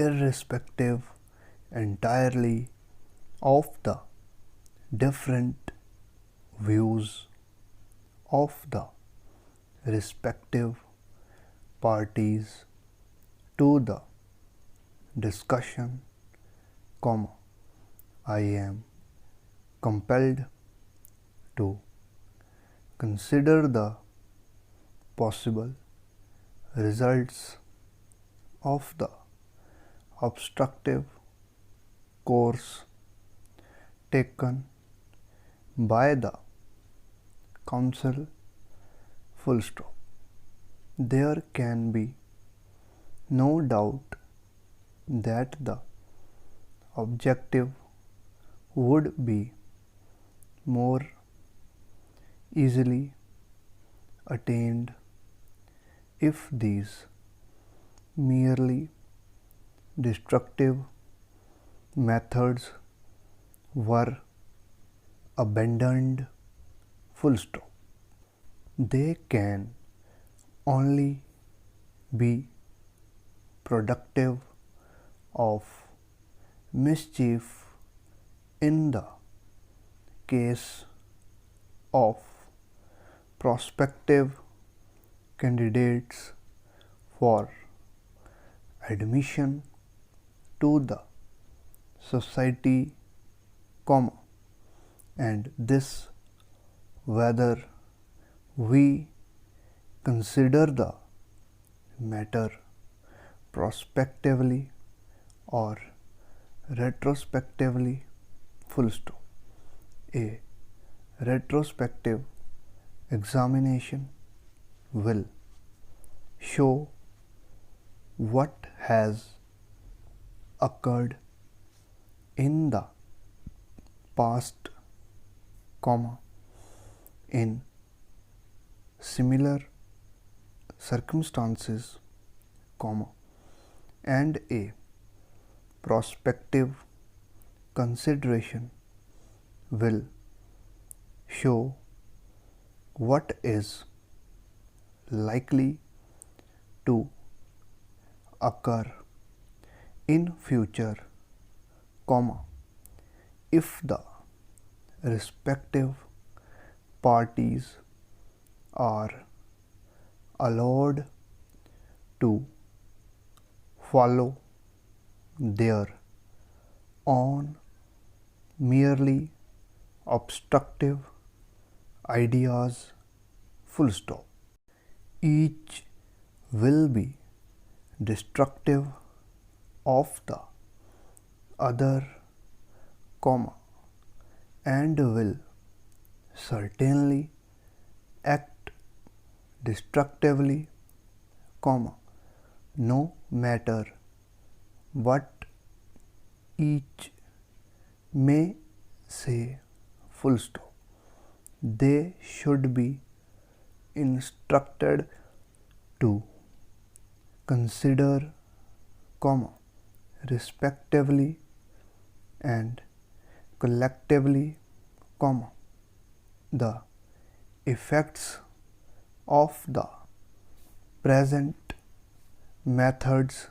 irrespective entirely of the different views of the respective parties to the discussion, I am compelled to consider the possible results of the obstructive course taken by the counsel. Full stop. There can be no doubt that the objective would be more easily attained if these merely destructive methods were abandoned. Full stop. They can only be productive of mischief in the case of prospective candidates for admission to the society, and this whether we consider the matter prospectively or retrospectively. Full stop. A retrospective examination will show what has occurred in the past, in similar circumstances, and a prospective consideration will show what is likely to occur in future, if the respective parties are allowed to follow their own merely obstructive ideas. Full stop. Each will be destructive of the other, and will certainly act destructively, no matter what each may say. Full stop. They should be instructed to consider, respectively and collectively, the effects of the present methods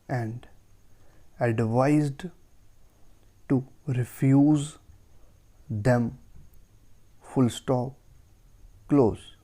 and advised to refuse them. Full stop. Close.